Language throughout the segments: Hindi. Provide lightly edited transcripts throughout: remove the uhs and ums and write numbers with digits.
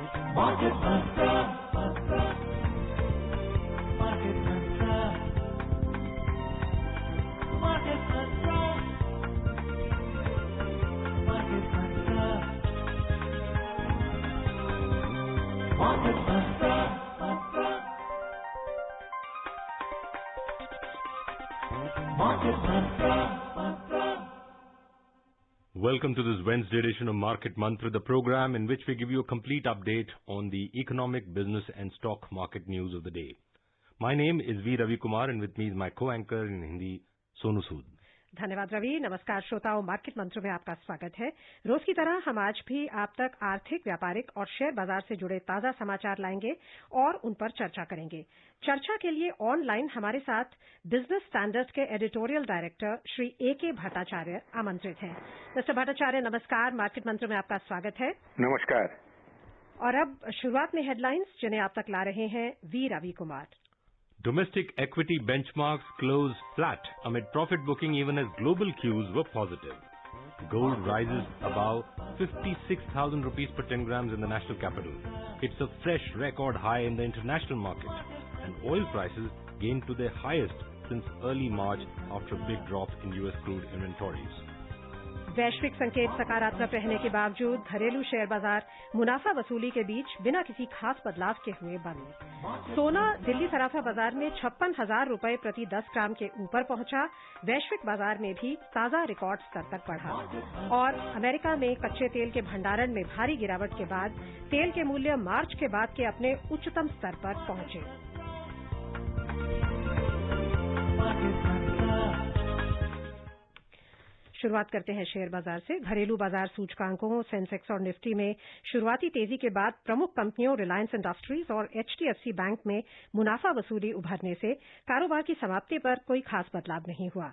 Market Mantra. Market Mantra. Market Mantra. Market Mantra. Market Mantra. Market Mantra. Welcome to this Wednesday edition of Market Mantra, the program in which we give you a complete update on the economic, business and stock market news of the day. My name is V. Ravi Kumar and with me is my co-anchor in Hindi, Sonu Sood. धन्यवाद रवि। नमस्कार श्रोताओं, मार्केट मंत्र में आपका स्वागत है। रोज की तरह हम आज भी आप तक आर्थिक, व्यापारिक और शेयर बाजार से जुड़े ताजा समाचार लाएंगे और उन पर चर्चा करेंगे। चर्चा के लिए ऑनलाइन हमारे साथ बिजनेस स्टैंडर्ड के editorial director Shri A.K. Bhattacharya आमंत्रित हैं। मिस्टर भट्टाचार्य, नमस्कार। मार्केट मंत्र में आपका स्वागत है। नमस्कार। और अब शुरुआत में हेडलाइंस, जिन्हें आप तक ला रहे हैं V Ravi Kumar. Domestic equity benchmarks closed flat amid profit booking even as global cues were positive. Gold rises above 56,000 rupees per 10 grams in the national capital. It's a fresh record high in the international market. And oil prices gained to their highest since early March after a big drop in US crude inventories. वैश्विक संकेत सकारात्मक रहने के बावजूद घरेलू शेयर बाजार मुनाफा वसूली के बीच बिना किसी खास बदलाव के हुए बंद। सोना दिल्ली सराफा बाजार में 56,000 रुपए प्रति 10 ग्राम के ऊपर पहुंचा। वैश्विक बाजार में भी ताजा रिकॉर्ड स्तर तक बढ़ा। और अमेरिका में कच्चे तेल के भंडारण में भारी गिरावट के बाद तेल के मूल्य मार्च के बाद के अपने उच्चतम स्तर पर पहुंचे। शुरुआत करते हैं शेयर बाजार से। घरेलू बाजार सूचकांकों सेंसेक्स और निफ्टी में शुरुआती तेजी के बाद प्रमुख कंपनियों रिलायंस इंडस्ट्रीज और HDFC बैंक में मुनाफा वसूली उभरने से कारोबार की समाप्ति पर कोई खास बदलाव नहीं हुआ।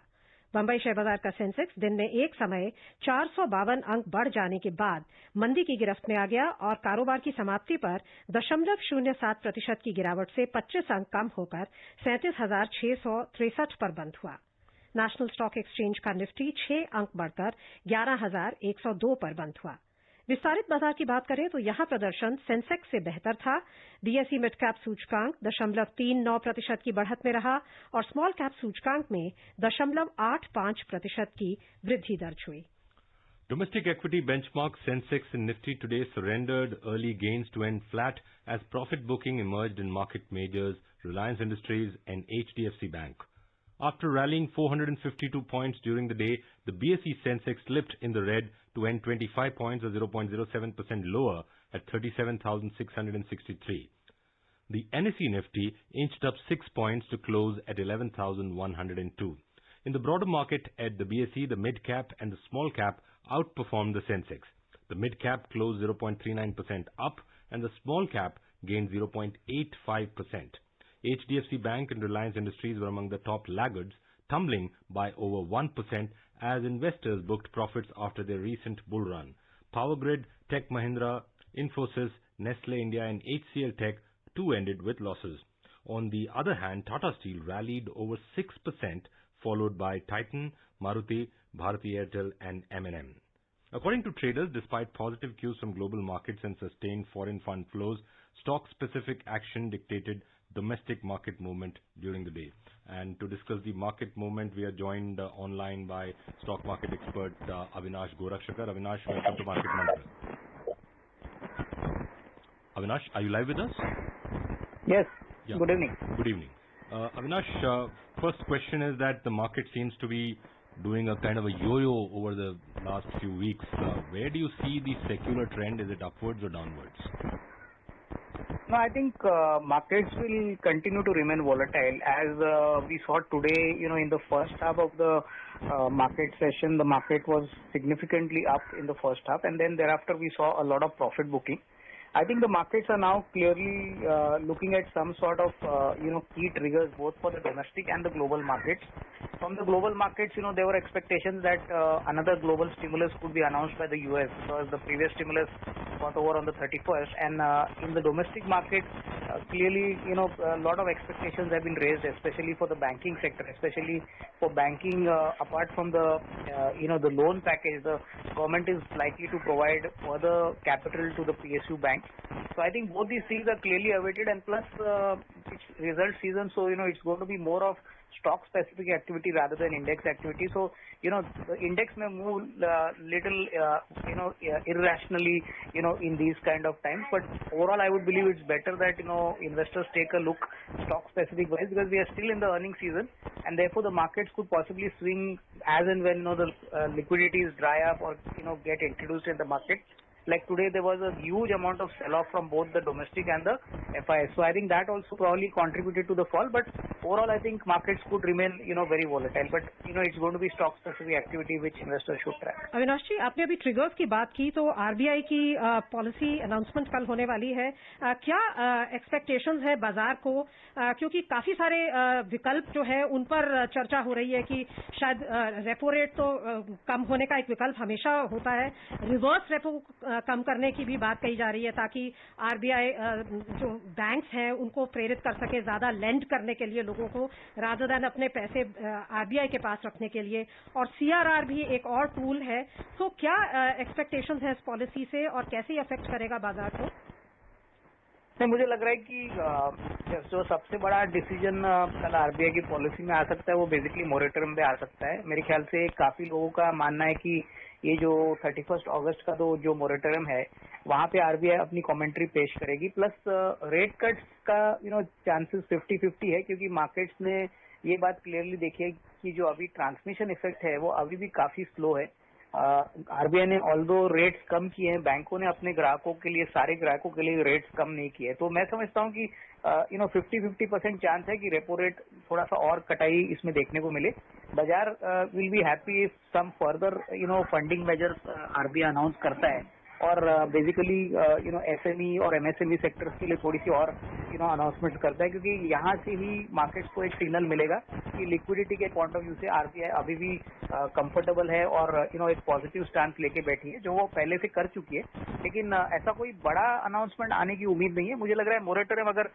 बंबई शेयर बाजार का सेंसेक्स दिन में एक समय 452 अंक बढ़ जाने के बाद मंदी की गिरफ्त में आ गया और कारोबार की समाप्ति पर 0.07% की गिरावट से 25 अंक कम होकर 37,663 पर बंद हुआ। नेशनल स्टॉक एक्सचेंज का निफ्टी 6 अंक बढ़कर 11,102 पर बंद हुआ। विस्तारित बाजार की बात करें तो यहां प्रदर्शन सेंसेक्स से बेहतर था। BSE मिड कैप सूचकांक 0.39% की बढ़त में रहा और स्मॉल कैप सूचकांक में 0.85% की वृद्धि दर्ज हुई। Domestic equity benchmark Sensex and Nifty today surrendered early gains to end flat as profit booking emerged in market majors Reliance Industries and HDFC Bank. After rallying 452 points during the day, the BSE Sensex slipped in the red to end 25 points or 0.07% lower at 37,663. The NSE Nifty inched up 6 points to close at 11,102. In the broader market at the BSE, the mid-cap and the small cap outperformed the Sensex. The mid-cap closed 0.39% up and the small cap gained 0.85%. HDFC Bank and Reliance Industries were among the top laggards, tumbling by over 1% as investors booked profits after their recent bull run. Power Grid, Tech Mahindra, Infosys, Nestle India and HCL Tech too ended with losses. On the other hand, Tata Steel rallied over 6%, followed by Titan, Maruti, Bharti Airtel and M&M. According to traders, despite positive cues from global markets and sustained foreign fund flows, stock-specific action dictated domestic market movement during the day. And to discuss the market movement, we are joined online by stock market expert Avinash Gorakshakar. Avinash, welcome to Market Mantra. Avinash, are you live with us? Yes. Yeah. Good evening. Good evening. Avinash, first question is that the market seems to be doing a kind of a yo-yo over the last few weeks. Where do you see the secular trend? Is it upwards or downwards? No, I think markets will continue to remain volatile as we saw today. In the first half of the market session, the market was significantly up in the first half, and then thereafter we saw a lot of profit booking. I think the markets are now clearly looking at some sort of key triggers both for the domestic and the global markets. From the global markets, there were expectations that another global stimulus could be announced by the US because the previous stimulus got over on the 31st. And in the domestic market, clearly, a lot of expectations have been raised, especially for the banking sector, especially for banking. Apart from the, the loan package, the government is likely to provide further capital to the PSU banks. So I think both these things are clearly awaited, and plus it's result season, so it's going to be more of stock specific activity rather than index activity. So the index may move little irrationally in these kind of times, but overall I would believe it's better that investors take a look stock specific wise, because we are still in the earning season, and therefore the markets could possibly swing as and when the liquidities dry up or get introduced in the market. Like today, there was a huge amount of sell-off from both the domestic and the FIS. So I think that also probably contributed to the fall. But overall, I think markets could remain, very volatile. But it's going to be stock-specific activity which investors should track. Avinash जी, आपने अभी ट्रिगर्स की बात की, तो आरबीआई की पॉलिसी अनाउंसमेंट कल होने वाली है. क्या एक्सपेक्टेशंस है बाजार को, क्योंकि काफी सारे विकल्प जो है उन पर चर्चा हो रही है कि शायद रेपो रेट तो कम होने का एक विकल्प हमेशा होता है, रिवर्स रेपो कम करने की भी बात कही जा रही है, ताकि आरबीआई जो बैंक्स हैं उनको प्रेरित कर सके ज्यादा लेंड करने के लिए लोगों को, रादर देन अपने पैसे आरबीआई के पास रखने के लिए. और सीआरआर भी एक और टूल है. तो क्या एक्सपेक्टेशंस है इस पॉलिसी से और कैसे अफेक्ट करेगा बाजार को? नहीं, मुझे लग रहा है कि जो सबसे बड़ा डिसीजन कल आरबीआई की पॉलिसी में आ सकता है वो बेसिकली मोरेटोरियम पे आ सकता है. मेरे ख्याल से काफी लोगों का मानना है कि ये जो 31 अगस्त का जो मोरेटोरियम है वहां पे आरबीआई अपनी कमेंट्री पेश करेगी. प्लस रेट कट्स का चांसेस 50-50 है, क्योंकि मार्केट्स ने ये बात क्लियरली देखी है कि जो अभी ट्रांसमिशन इफेक्ट है वो अभी भी काफी स्लो है. आरबीआई ने ऑल्दो रेट्स कम किए हैं, बैंकों ने अपने ग्राहकों के लिए, सारे ग्राहकों के लिए रेट्स कम नहीं किए. तो मैं समझता हूं कि 50-50% चांस है कि रेपो रेट थोड़ा सा और कटाई इसमें देखने को मिले. बाजार will be happy if some further funding measures RBI announce करता है, और बेसिकली एसएमई और एमएसएमई सेक्टर्स के लिए थोड़ी सी और अनाउंसमेंट करता है, क्योंकि यहाँ से ही मार्केट्स को एक सिग्नल मिलेगा कि लिक्विडिटी के पॉइंट ऑफ व्यू से आरबीआई अभी भी कंफर्टेबल है और एक पॉजिटिव स्टैंड लेके बैठी है, जो वो पहले से कर चुकी है. लेकिन ऐसा कोई बड़ा अनाउंसमेंट आने की उम्मीद नहीं है. मुझे लग रहा है मोरेटोरियम अगर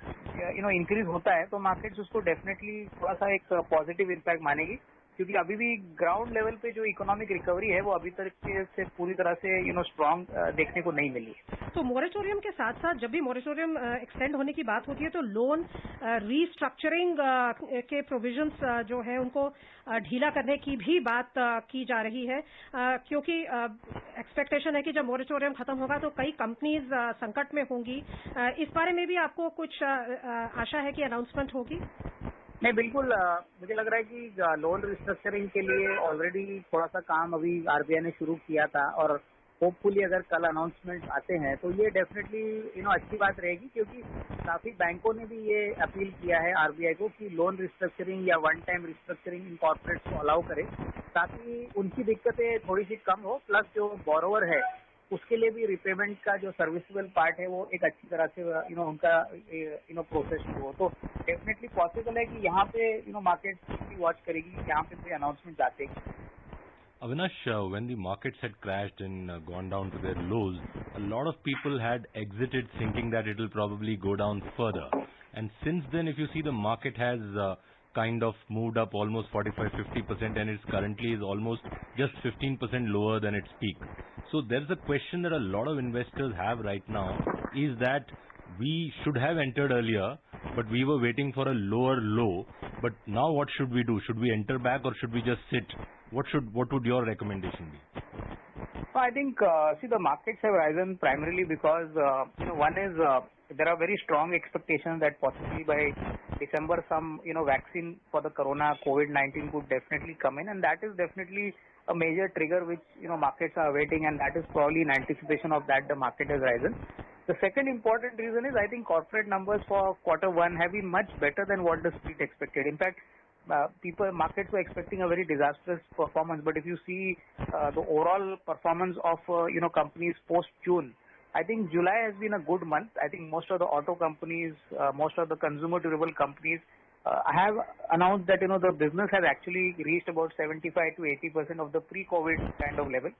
इंक्रीज होता है तो मार्केट्स उसको डेफिनेटली थोड़ा सा एक पॉजिटिव इम्पैक्ट मानेगी, क्योंकि अभी भी ग्राउंड लेवल पे जो इकोनॉमिक रिकवरी है वो अभी तक से पूरी तरह से स्ट्रांग देखने को नहीं मिली है. तो मोरेटोरियम के साथ साथ जब भी मोरेटोरियम एक्सटेंड होने की बात होती है तो लोन रीस्ट्रक्चरिंग के प्रोविजंस जो है उनको ढीला करने की भी बात की जा रही है, क्योंकि एक्सपेक्टेशन है कि जब मोरेटोरियम खत्म होगा तो कई कंपनीज संकट में होंगी. इस बारे में भी आपको कुछ आशा है कि अनाउंसमेंट होगी? नहीं, बिल्कुल. मुझे लग रहा है कि लोन रिस्ट्रक्चरिंग के लिए ऑलरेडी थोड़ा सा काम अभी आरबीआई ने शुरू किया था, और होपफुली अगर कल अनाउंसमेंट आते हैं तो ये डेफिनेटली अच्छी बात रहेगी, क्योंकि काफी बैंकों ने भी ये अपील किया है आरबीआई को कि लोन रिस्ट्रक्चरिंग या one time restructuring in corporates को अलाउ करे, ताकि उनकी दिक्कतें थोड़ी सी कम हो. प्लस जो बोरोवर है उसके लिए भी रिपेमेंट का जो सर्विसेबल पार्ट है वो एक अच्छी तरह से उनका प्रोसेस हो. तो डेफिनेटली पॉसिबल है कि यहाँ पे मार्केट भी वॉच करेगी कि यहाँ पे कोई अनाउंसमेंट आते हैं. Avinash, when the markets had crashed and gone down to their lows, a lot of people had exited thinking that it will probably go down further. And since then, if you see, the market has kind of moved up almost 45-50%, and it currently is almost just 15% lower than its peak. So there's a question that a lot of investors have right now, is that we should have entered earlier, but we were waiting for a lower low. But now what should we do? Should we enter back or should we just sit? What would your recommendation be? I think, the markets have risen primarily because, one is there are very strong expectations that possibly by December some, vaccine for the corona COVID-19 could definitely come in, and that is definitely a major trigger which, markets are awaiting, and that is probably in anticipation of that the market has risen. The second important reason is I think corporate numbers for Q1 have been much better than what the street expected. In fact, markets were expecting a very disastrous performance, but if you see the overall performance of companies post June, I think July has been a good month. I think most of the auto companies, most of the consumer durable companies have announced that the business has actually reached about 75 to 80% of the pre-COVID kind of level.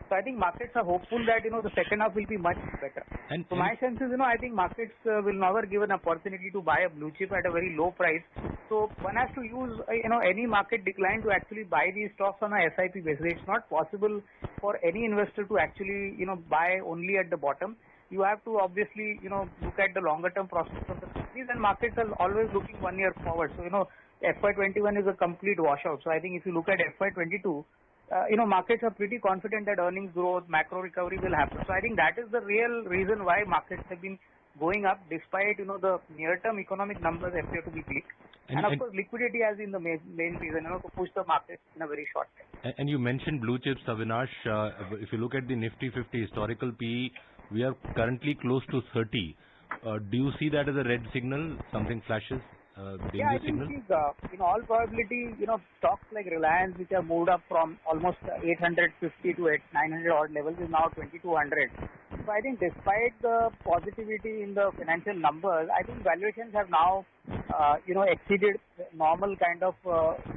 So So I think markets are hopeful that, the second half will be much better. So my sense is, I think markets will never give an opportunity to buy a blue chip at a very low price. So one has to use, any market decline to actually buy these stocks on a SIP basis. It's not possible for any investor to actually, buy only at the bottom. You have to obviously, look at the longer term prospects of the companies, and markets are always looking 1 year forward. So, FY21 is a complete washout. So I think if you look at FY22, markets are pretty confident that earnings growth, macro recovery will happen. So I think that is the real reason why markets have been going up despite, the near-term economic numbers appear to be bleak. And of course, liquidity has been the main reason, to push the markets in a very short time. And you mentioned blue chips, Avinash. If you look at the Nifty 50 historical PE, we are currently close to 30. Do you see that as a red signal? Something flashes? Yeah, I think in all probability, stocks like Reliance, which have moved up from almost 850 to 900 odd levels, is now 2200. So I think despite the positivity in the financial numbers, I think valuations have now, exceeded normal kind of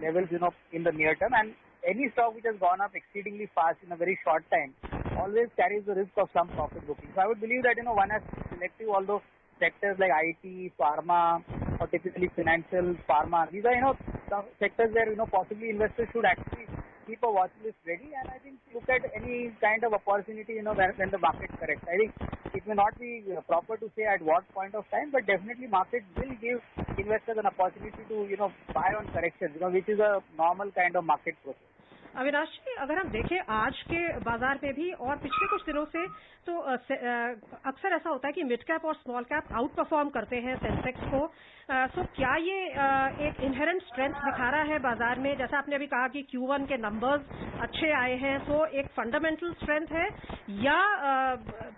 levels, in the near term. And any stock which has gone up exceedingly fast in a very short time always carries the risk of some profit booking. So I would believe that, one has to be selective, although sectors like IT, pharma, or typically financial, pharma, these are, some sectors where, possibly investors should actually keep a watch list ready, and I think look at any kind of opportunity, when the market corrects. I think it may not be proper to say at what point of time, but definitely markets will give investors an opportunity to, buy on corrections, which is a normal kind of market process. Avinash जी, अगर हम देखें आज के बाजार में भी और पिछले कुछ दिनों से, तो अक्सर ऐसा होता है कि मिड कैप और स्मॉल कैप आउट परफॉर्म करते हैं सेंसेक्स को. सो क्या ये एक इनहेरेंट स्ट्रेंथ दिखा रहा है बाजार में? जैसा आपने अभी कहा कि Q1 के नंबर्स अच्छे आए हैं, सो एक फंडामेंटल स्ट्रेंथ है, या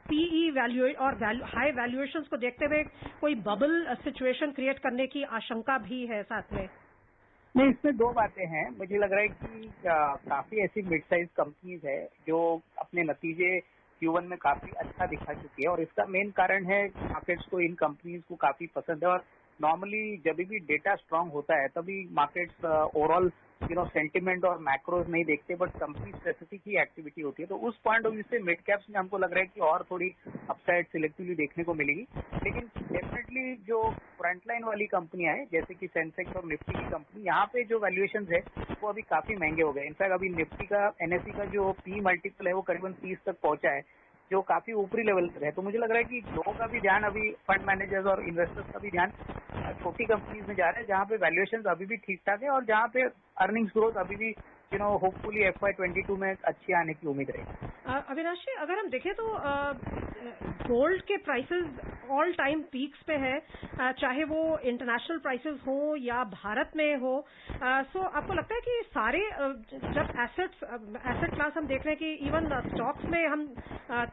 पीई वैल्यू और हाई वैल्यूएशंस को देखते हुए कोई बबल सिचुएशन क्रिएट करने की आशंका भी है साथ में? नहीं, इसमें दो बातें हैं. मुझे लग रहा है कि काफी ऐसी मिड साइज कंपनीज है जो अपने नतीजे Q1 में काफी अच्छा दिखा चुकी है, और इसका मेन कारण है मार्केट्स को इन कंपनीज को काफी पसंद है. और नॉर्मली जब भी डेटा स्ट्रांग होता है तभी मार्केट्स ओवरऑल सेंटिमेंट और मैक्रोज नहीं देखते, but company specific he activity होती है. तो उस पॉइंट ऑफ व्यू से मिड कैप्स में हमको लग रहा है कि और थोड़ी अपसाइड सिलेक्टिवली देखने को मिलेगी. लेकिन डेफिनेटली जो फ्रंटलाइन वाली कंपनियां हैं, जैसे कि सेंसेक्स और निफ्टी की कंपनी, यहाँ पे जो वैल्यूएशन है वो अभी काफी महंगे हो गए. इनफैक्ट अभी निफ्टी का, NSE का जो पी मल्टीपल है वो करीबन 30 तक पहुंचा है, जो काफी ऊपरी लेवल पर है. तो मुझे लग रहा है कि लोगों का भी ध्यान अभी, फंड मैनेजर्स और इन्वेस्टर्स का भी ध्यान छोटी कंपनीज में जा रहा है, जहाँ पे वैल्यूएशन अभी भी ठीक ठाक है और जहाँ पे अर्निंग्स ग्रोथ अभी भी होपफुली FY22 में अच्छी आने की उम्मीद रहेगी. अविनाश जी, अगर हम देखें तो गोल्ड के प्राइसेस ऑल टाइम पीक्स पे है, चाहे वो इंटरनेशनल प्राइसेस हो या भारत में हो. सो आपको लगता है कि सारे जब एसेट क्लास हम देख रहे हैं कि इवन स्टॉक्स में हम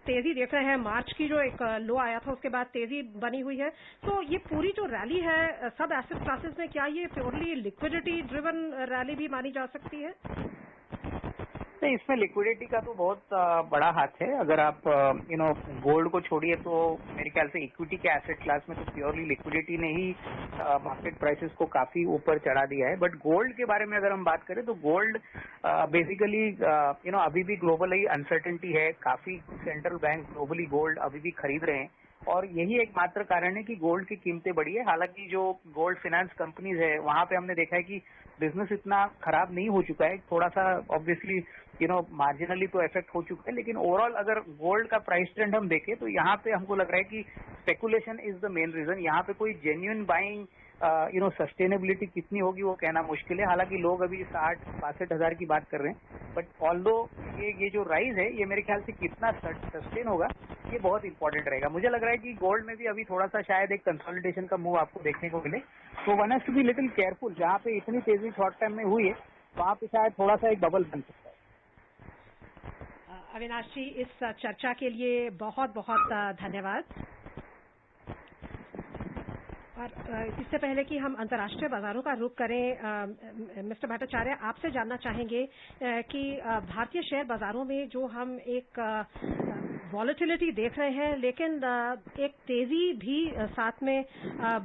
तेजी देख रहे हैं, मार्च की जो एक लो आया था उसके बाद तेजी बनी हुई है, तो ये पूरी जो रैली है सब एसेट क्लासेस में, क्या ये प्योरली लिक्विडिटी ड्रिवन रैली भी मानी जा सकती है? नहीं, इसमें लिक्विडिटी का तो बहुत बड़ा हाथ है. अगर आप गोल्ड को छोड़िए तो मेरे ख्याल से इक्विटी के एसेट क्लास में तो प्योरली लिक्विडिटी ने ही मार्केट प्राइसेस को काफी ऊपर चढ़ा दिया है. बट गोल्ड के बारे में अगर हम बात करें तो गोल्ड बेसिकली अभी भी ग्लोबली अनसर्टेनिटी है. काफी सेंट्रल बैंक ग्लोबली गोल्ड अभी भी खरीद रहे हैं, और यही एकमात्र कारण है कि गोल्ड की कीमतें बढ़ी है. हालांकि जो गोल्ड फाइनेंस कंपनीज है वहां पे हमने देखा है कि बिजनेस इतना खराब नहीं हो चुका है, थोड़ा सा ऑब्वियसली मार्जिनली तो इफेक्ट हो चुका है, लेकिन ओवरऑल अगर गोल्ड का प्राइस ट्रेंड हम देखें तो यहाँ पे हमको लग रहा है कि speculation is the main reason. यहाँ पे कोई जेन्युइन बाइंग सस्टेनेबिलिटी कितनी होगी वो कहना मुश्किल है. हालांकि लोग अभी 60-62 हजार की बात कर रहे हैं, बट ऑल्दो ये जो राइज है ये मेरे ख्याल से कितना सस्टेन होगा ये बहुत इंपॉर्टेंट रहेगा. मुझे लग रहा है कि गोल्ड में भी अभी थोड़ा सा शायद एक कंसोलिडेशन का मूव आपको देखने को मिले, तो one has to be little careful. जहाँ पे इतनी तेजी शॉर्ट टर्म में हुई है वहाँ पे शायद थोड़ा सा एक बबल बन सकता है. अविनाश जी, इस चर्चा के लिए बहुत बहुत धन्यवाद. और इससे पहले कि हम अंतर्राष्ट्रीय बाजारों का रुख करें, मिस्टर भट्टाचार्य, आपसे जानना चाहेंगे कि भारतीय शेयर बाजारों में जो हम एक वॉलेटिलिटी देख रहे हैं, लेकिन एक तेजी भी साथ में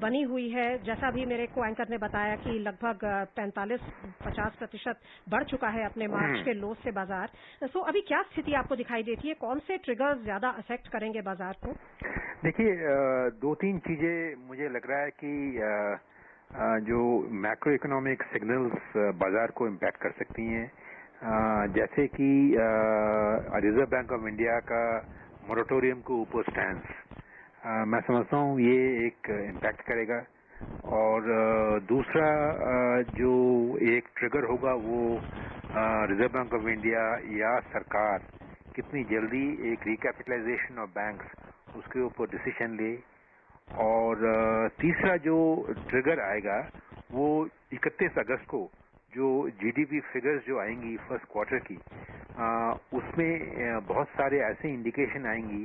बनी हुई है। जैसा भी मेरे को एंकर ने बताया कि लगभग 45-50% बढ़ चुका है अपने मार्च के लो से बाजार। सो अभी क्या स्थिति आपको दिखाई देती है? कौन से ट्रिगर्स ज्यादा अफेक्ट करेंगे बाजार को? देखिए, दो तीन चीजें मुझे लग रहा है कि जो मैक्रो इकोनॉमिक सिग्नल्स बाजार को इम्पैक्ट कर सकती हैं, जैसे कि रिजर्व बैंक ऑफ इंडिया का मोरेटोरियम को ऊपर स्टैंड, मैं समझता हूँ ये एक इम्पैक्ट करेगा। और दूसरा जो एक ट्रिगर होगा वो रिजर्व बैंक ऑफ इंडिया या सरकार कितनी जल्दी एक रिकैपिटलाइजेशन ऑफ बैंक्स उसके ऊपर डिसीजन ले। और तीसरा जो ट्रिगर आएगा वो 31 अगस्त को जो जीडीपी फिगर्स जो आएंगी फर्स्ट क्वार्टर की, उसमें बहुत सारे ऐसे इंडिकेशन आएंगी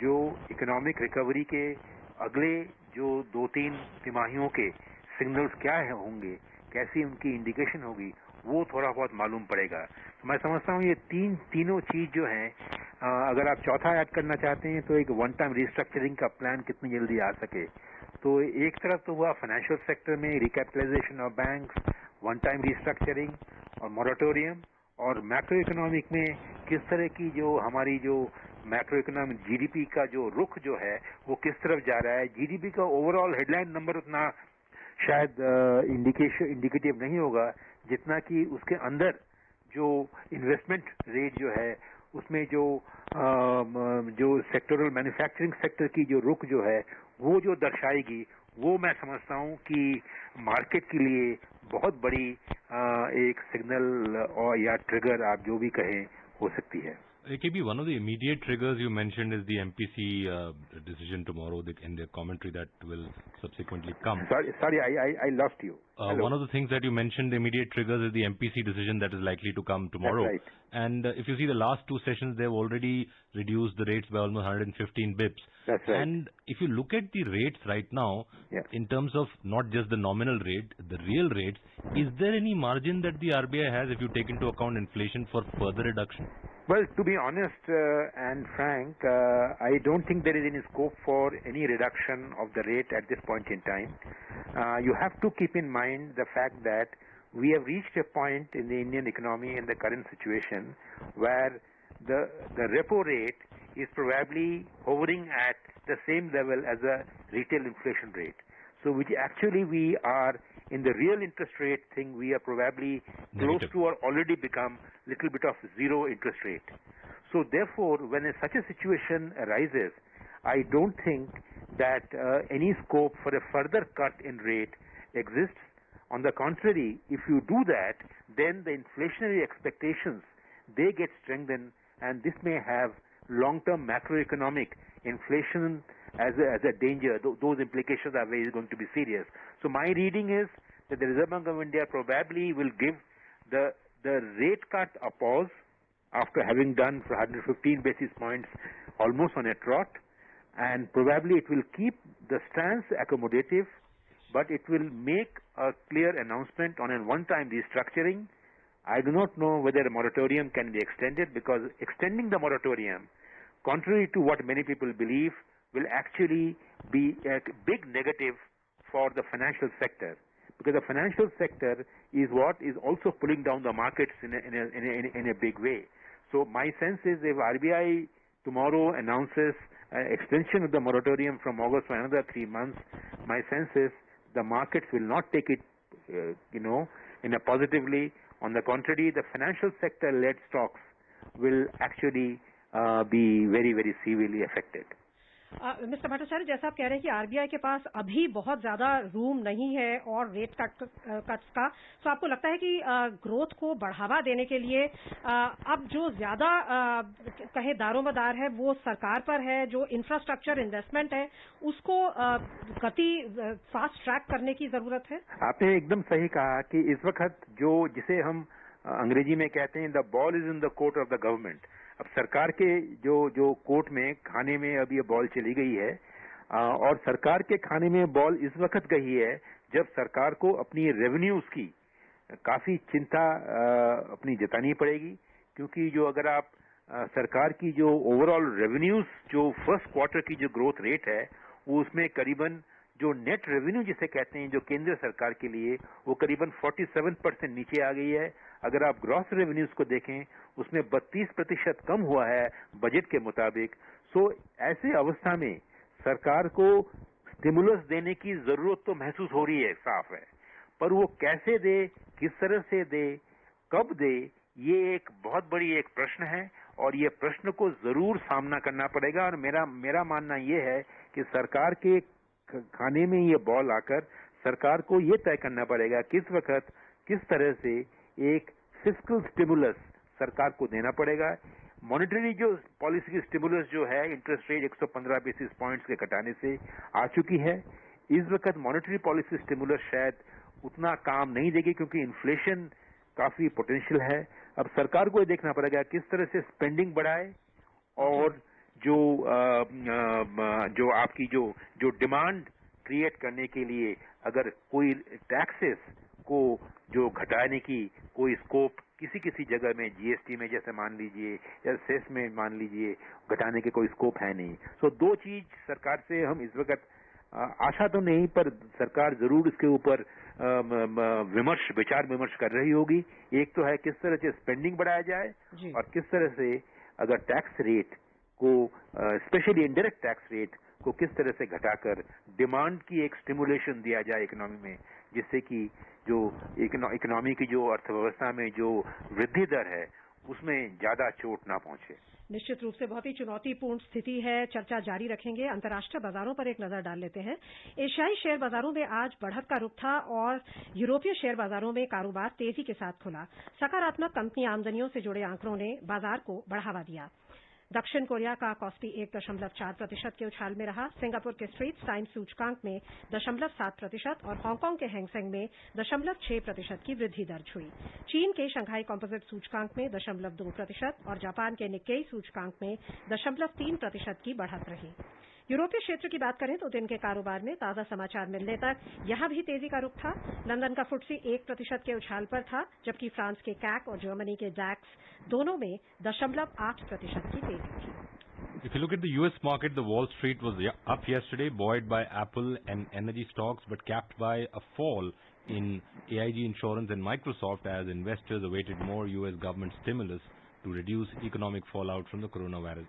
जो इकोनॉमिक रिकवरी के अगले जो 2-3 तिमाहियों के सिग्नल्स क्या होंगे, कैसी उनकी इंडिकेशन होगी, वो थोड़ा बहुत मालूम पड़ेगा। तो मैं समझता हूँ ये तीनों चीज जो हैं, अगर आप चौथा ऐड करना चाहते हैं तो एक वन टाइम रिस्ट्रक्चरिंग का प्लान कितनी जल्दी आ सके। तो एक तरफ तो हुआ फाइनेंशियल सेक्टर में recapitalisation of banks, one time restructuring और मोरेटोरियम, और मैक्रो इकोनॉमिक में किस तरह की जो हमारी जो मैक्रो इकोनॉमिक जीडीपी का जो रुख जो है वो किस तरफ जा रहा है। जीडीपी का ओवरऑल हेडलाइन नंबर उतना शायद इंडिकेटिव नहीं होगा जितना कि उसके अंदर जो इन्वेस्टमेंट रेट जो है उसमें जो सेक्टोरल मैन्युफैक्चरिंग सेक्टर की जो रुख जो है वो जो दर्शाएगी, वो मैं समझता हूँ कि मार्केट के लिए बहुत बड़ी एक सिग्नल और या ट्रिगर, आप जो भी कहें, हो सकती है। AKB, one of the immediate triggers you mentioned is the MPC decision tomorrow and the commentary that will subsequently come. Sorry, I lost you. One of the things that you mentioned, the immediate triggers, is the MPC decision that is likely to come tomorrow. That's right. And if you see the last two sessions, they've already reduced the rates by almost 115 bips. That's right. And if you look at the rates right now, in terms of not just the nominal rate, the real rates, is there any margin that the RBI has if you take into account inflation for further reduction? Well, to be honest and frank, I don't think there is any scope for any reduction of the rate at this point in time. You have to keep in mind the fact that we have reached a point in the Indian economy in the current situation where the repo rate is probably hovering at the same level as the retail inflation rate. So which actually we are in the real interest rate thing, we are probably close to or already become little bit of zero interest rate. So therefore, when such a situation arises, I don't think that any scope for a further cut in rate exists. On the contrary, if you do that, then the inflationary expectations, they get strengthened, and this may have long-term macroeconomic inflation as a danger. Those implications are going to be serious. So my reading is that the Reserve Bank of India probably will give the rate cut a pause after having done for 115 basis points almost on a trot, and probably it will keep the stance accommodative, but it will make a clear announcement on a one-time restructuring. I do not know whether a moratorium can be extended, because extending the moratorium, contrary to what many people believe, will actually be a big negative for the financial sector, because the financial sector is what is also pulling down the markets in a big way. So my sense is if RBI tomorrow announces extension of the moratorium from August for another 3 months, my sense is the markets will not take it, in a positively. On the contrary, the financial sector-led stocks will actually be very, very severely affected. Mister Bhattacharya, जैसा आप कह रहे हैं कि आरबीआई के पास अभी बहुत ज्यादा रूम नहीं है और रेट कट्स का, तो आपको लगता है कि ग्रोथ को बढ़ावा देने के लिए अब जो ज्यादा कहे दारोमदार है वो सरकार पर है, जो इंफ्रास्ट्रक्चर इन्वेस्टमेंट है उसको गति फास्ट ट्रैक करने की जरूरत है? आपने एकदम सही कहा कि इस वक्त जिसे हम अंग्रेजी में कहते हैं the ball is in the court of the government. अब सरकार के जो कोर्ट में खाने में अब ये बॉल चली गई है, और सरकार के खाने में बॉल इस वक्त गई है जब सरकार को अपनी रेवेन्यूज की काफी चिंता अपनी जतानी पड़ेगी, क्योंकि जो अगर आप सरकार की जो ओवरऑल रेवेन्यूज जो फर्स्ट क्वार्टर की जो ग्रोथ रेट है वो उसमें करीबन जो नेट रेवेन्यू जिसे कहते हैं जो केंद्र सरकार के लिए वो करीबन 47% नीचे आ गई है। अगर आप ग्रॉस रेवेन्यूज को देखें उसमें 32% कम हुआ है बजट के मुताबिक। सो ऐसे अवस्था में सरकार को स्टिमुलस देने की जरूरत तो महसूस हो रही है, साफ है, पर वो कैसे दे, किस तरह से दे, कब दे, ये एक बहुत बड़ी एक प्रश्न है और ये प्रश्न को जरूर सामना करना पड़ेगा। और मेरा मानना ये है कि सरकार के खाने में ये बॉल आकर सरकार को ये तय करना पड़ेगा किस वक्त किस तरह से एक फिस्कल स्टिमुलस सरकार को देना पड़ेगा। मॉनेटरी जो पॉलिसी की स्टिमुलस जो है इंटरेस्ट रेट 115 बेसिस पॉइंट्स के घटाने से आ चुकी है। इस वक्त मॉनेटरी पॉलिसी स्टिमुलस शायद उतना काम नहीं देगी क्योंकि इन्फ्लेशन काफी पोटेंशियल है। अब सरकार को ये देखना पड़ेगा किस तरह से स्पेंडिंग बढ़ाए और जो आपकी जो डिमांड क्रिएट करने के लिए अगर कोई टैक्सेस को जो घटाने की कोई स्कोप किसी जगह में जीएसटी में जैसे मान लीजिए या सेस में मान लीजिए घटाने के कोई स्कोप है नहीं। सो दो चीज सरकार से हम इस वक्त आशा तो नहीं पर सरकार जरूर इसके ऊपर विचार विमर्श कर रही होगी। एक तो है किस तरह से स्पेंडिंग बढ़ाया जाए और किस तरह से अगर टैक्स रेट को स्पेशली इनडायरेक्ट टैक्स रेट को किस तरह से घटाकर डिमांड की एक स्टिमुलेशन दिया जाए इकोनॉमी में, जिससे कि जो इकोनॉमी की जो अर्थव्यवस्था में जो वृद्धि दर है उसमें ज्यादा चोट ना पहुंचे। निश्चित रूप से बहुत ही चुनौतीपूर्ण स्थिति है। चर्चा जारी रखेंगे। अंतर्राष्ट्रीय बाजारों पर एक नजर डाल लेते हैं। एशियाई शेयर बाजारों में आज बढ़त का रुख था और यूरोपीय शेयर बाजारों में कारोबार तेजी के साथ खुला। सकारात्मक कंपनी आमदनियों से जुड़े आंकड़ों ने बाजार को बढ़ावा दिया। दक्षिण कोरिया का कॉस्पी 1.4% के उछाल में रहा। सिंगापुर के स्ट्रेट्स टाइम्स सूचकांक में 0.7% और हांगकांग के हैंगसेंग में 0.6% की वृद्धि दर्ज हुई। चीन के शंघाई कॉम्पोजिट सूचकांक में 0.2% और जापान के निक्केई सूचकांक में 0.3% की बढ़त रही। यूरोपीय क्षेत्र की बात करें तो दिन के कारोबार में ताजा समाचार मिलने तक यहां भी तेजी का रुख था। लंदन का फुट्सी 1% के उछाल पर था, जबकि फ्रांस के कैक और जर्मनी के डैक्स दोनों में 0.8% की तेजी थी। If you look at the U.S. market, the Wall Street was up yesterday, buoyed by Apple and energy stocks, but capped by a fall in AIG Insurance and Microsoft as investors awaited more U.S. government stimulus to reduce economic fallout from the coronavirus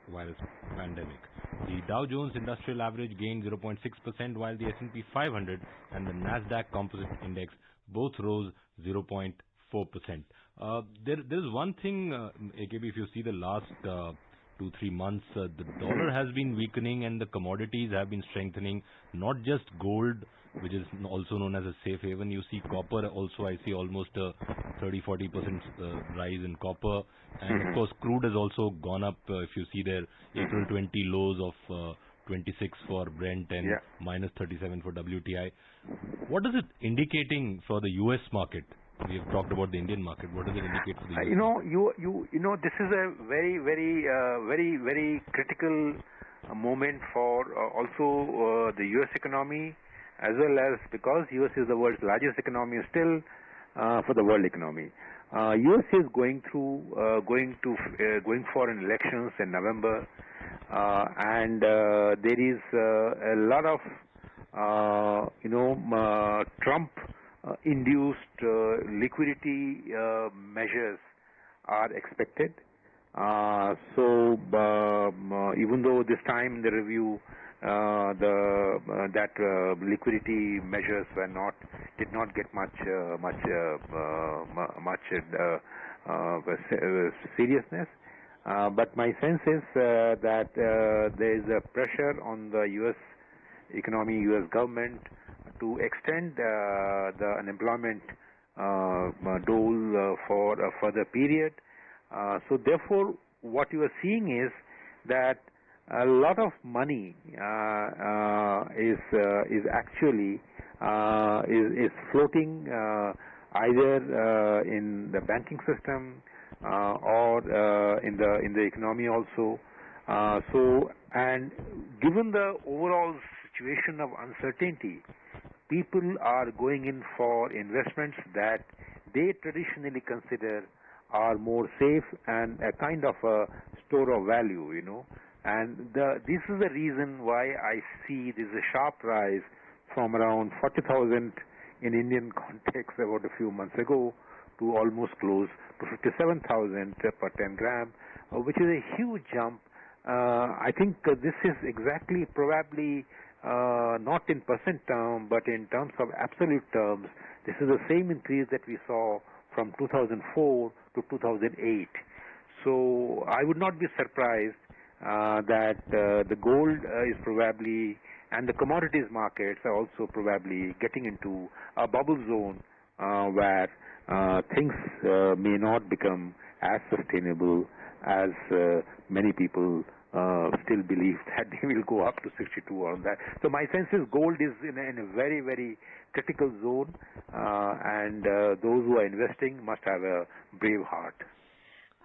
pandemic. The Dow Jones Industrial Average gained 0.6%, while the S&P 500 and the Nasdaq Composite Index both rose 0.4%. There's one thing, AKB, if you see the last 2-3 months, the dollar has been weakening and the commodities have been strengthening, not just gold, which is also known as a safe haven. You see copper also, I see almost a 30-40% rise in copper. And of course, crude has also gone up. If you see there, April 20 lows of 26 for Brent and minus 37 for WTI. What is it indicating for the U.S. market? We have talked about the Indian market. What does it indicate for the US? You know, this is a very critical moment for also the U.S. economy, as well as because U.S. is the world's largest economy still for the world economy. U.S. is going for an elections in November, and there is a lot of Trump induced liquidity measures are expected. So even though this time in the review liquidity measures did not get much seriousness, but my sense is that there is a pressure on the U.S. economy, U.S. government to extend the unemployment dole for a further period. So therefore, what you are seeing is that a lot of money is actually floating either in the banking system or in the economy also. And given the overall situation of uncertainty, people are going in for investments that they traditionally consider are more safe and a kind of a store of value, you know. And this is the reason why I see this a sharp rise from around 40,000 in Indian context about a few months ago to almost close to 57,000 per 10 gram, which is a huge jump. I think this is exactly probably not in percent term, but in terms of absolute terms, this is the same increase that we saw from 2004 to 2008. So I would not be surprised that the gold is probably, and the commodities markets are also probably getting into a bubble zone where things may not become as sustainable as many people still believe that they will go up to 62 on that. So my sense is gold is in a very, very critical zone, and those who are investing must have a brave heart.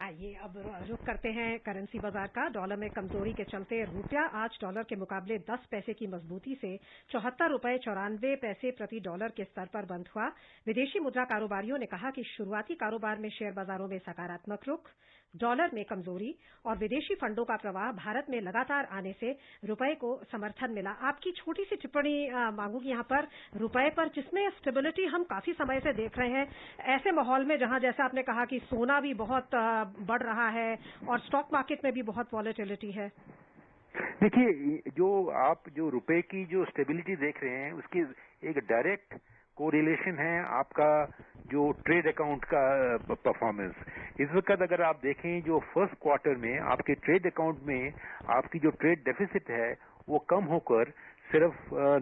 आइए अब रुख करते हैं करेंसी बाजार का। डॉलर में कमजोरी के चलते रुपया आज डॉलर के मुकाबले 10 पैसे की मजबूती से 74 रुपए 94 पैसे प्रति डॉलर के स्तर पर बंद हुआ। विदेशी मुद्रा कारोबारियों ने कहा कि शुरुआती कारोबार में शेयर बाजारों में सकारात्मक रुख, डॉलर में कमजोरी और विदेशी फंडों का प्रवाह भारत में लगातार आने से रुपए को समर्थन मिला। आपकी छोटी सी टिप्पणी मांगूंगी यहाँ पर रुपए पर, जिसमें स्टेबिलिटी हम काफी समय से देख रहे हैं। ऐसे माहौल में जहां जैसा आपने कहा कि सोना भी बहुत बढ़ रहा है और स्टॉक मार्केट में भी बहुत वॉलेटिलिटी है। देखिए, जो रुपए की जो स्टेबिलिटी देख रहे हैं उसकी एक डायरेक्ट कोरिलेशन है आपका जो ट्रेड अकाउंट का परफॉर्मेंस। इस वक्त अगर आप देखें जो फर्स्ट क्वार्टर में आपके ट्रेड अकाउंट में आपकी जो ट्रेड डेफिसिट है वो कम होकर सिर्फ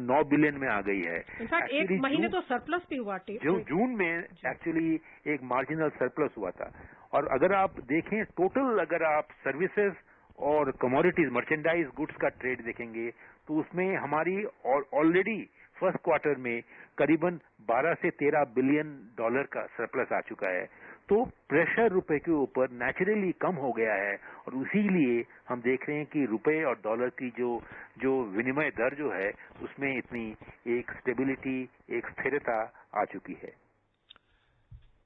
9 बिलियन में आ गई है। इनफैक्ट एक महीने तो सरप्लस भी हुआ। जो जून में एक्चुअली एक मार्जिनल सरप्लस हुआ था। और अगर आप देखें टोटल, अगर आप सर्विसेज और कमोडिटीज मर्चेंडाइज गुड्स का ट्रेड देखेंगे तो उसमें हमारी ऑलरेडी फर्स्ट क्वार्टर में करीबन 12 से 13 बिलियन डॉलर का सरप्लस आ चुका है। तो प्रेशर रुपए के ऊपर नेचुरली कम हो गया है और इसीलिए हम देख रहे हैं कि रुपए और डॉलर की जो विनिमय दर जो है उसमें इतनी एक स्टेबिलिटी, एक स्थिरता आ चुकी है।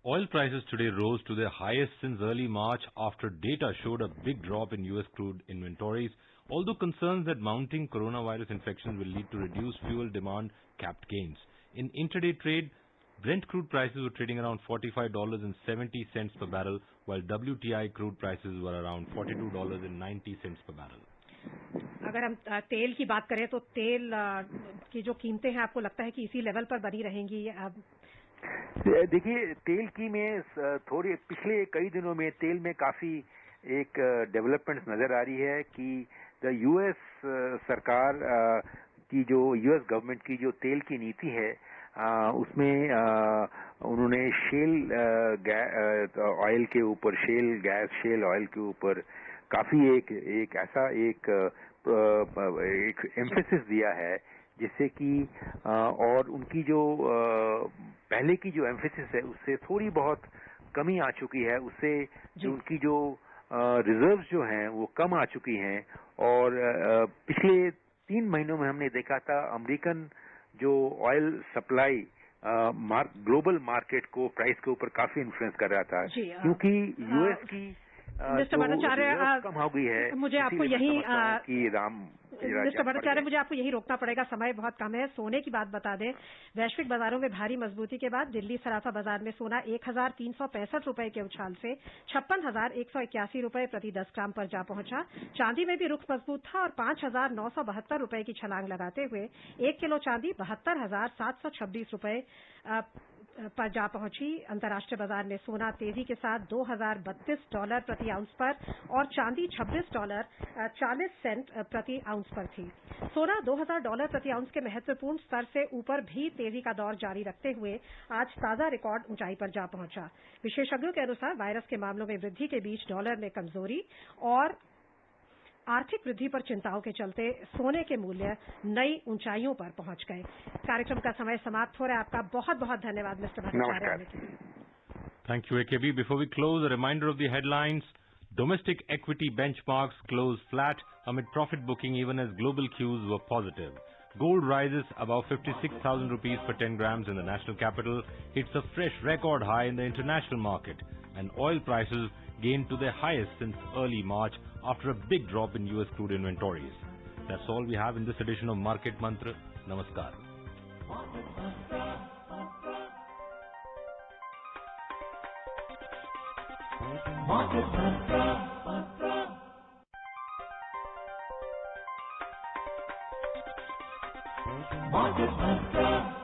Oil prices today rose to their highest since early March after data showed a big drop in U.S. crude inventories, although concerns that mounting coronavirus infections will lead to reduced fuel demand capped gains. In intraday trade, Brent crude prices were trading around $45.70 per barrel, while WTI crude prices were around $42.90 per barrel. अगर हम तेल की बात करें तो तेल की जो कीमतें हैं आपको लगता है कि इसी लेवल पर बनी रहेंगी? देखिए, तेल की में थोड़ी पिछले कई दिनों में तेल में काफी एक डेवलपमेंट नजर आ रही है कि द यूएस सरकार की जो यूएस गवर्नमेंट की जो तेल की नीति है उसमें उन्होंने शेल ऑयल के ऊपर, शेल गैस, शेल ऑयल के ऊपर काफी एक ऐसा एक एम्फेसिस दिया है जिससे कि और उनकी जो पहले की जो एम्फेसिस है उससे थोड़ी बहुत कमी आ चुकी है। उससे जो उनकी जो रिजर्व्स जो हैं वो कम आ चुकी हैं। और पिछले 3 महीनों में हमने देखा था अमेरिकन जो ऑयल सप्लाई ग्लोबल मार्केट को प्राइस के ऊपर काफी इन्फ्लुएंस कर रहा था, क्योंकि यूएस की मिस्टर भट्टाचार्य, कम हो गई है। मुझे आपको यही मिस्टर भट्टाचार्य मुझे आपको यही रोकना पड़ेगा, समय बहुत कम है। सोने की बात बता दें, वैश्विक बाजारों में भारी मजबूती के बाद दिल्ली सराफा बाजार में सोना 1365 रुपए के उछाल से 56,181 रुपए प्रति 10 ग्राम पर जा पहुंचा। चांदी में भी रुख मजबूत था और 5,972 रुपए की छलांग लगाते हुए 1 किलो चांदी 72,726 रुपए पर जा पहुंची। अंतर्राष्ट्रीय बाजार में सोना तेजी के साथ $2,032 प्रति आउंस पर और चांदी $26.40 प्रति आउंस पर थी। सोना $2,000 प्रति आउंस के महत्वपूर्ण स्तर से ऊपर भी तेजी का दौर जारी रखते हुए आज ताजा रिकॉर्ड ऊंचाई पर जा पहुंचा। विशेषज्ञों के अनुसार वायरस के मामलों में वृद्धि के बीच डॉलर में कमजोरी और आर्थिक वृद्धि पर चिंताओं के चलते सोने के मूल्य नई ऊंचाइयों पर पहुंच गए। कार्यक्रम का समय समाप्त हो रहा है। आपका बहुत बहुत धन्यवाद mister Bhattacharya. Thank you, AKB. Before we close, a reminder of the headlines. Domestic equity benchmarks closed flat amid profit booking even as global cues were positive. Gold rises above 56,000 rupees per 10 grams in the national capital, hits a fresh record high in the international market. and oil prices gained to their highest since early March after a big drop in US crude inventories. That's all we have in this edition of Market Mantra. Namaskar. Market Mantra. Market Mantra.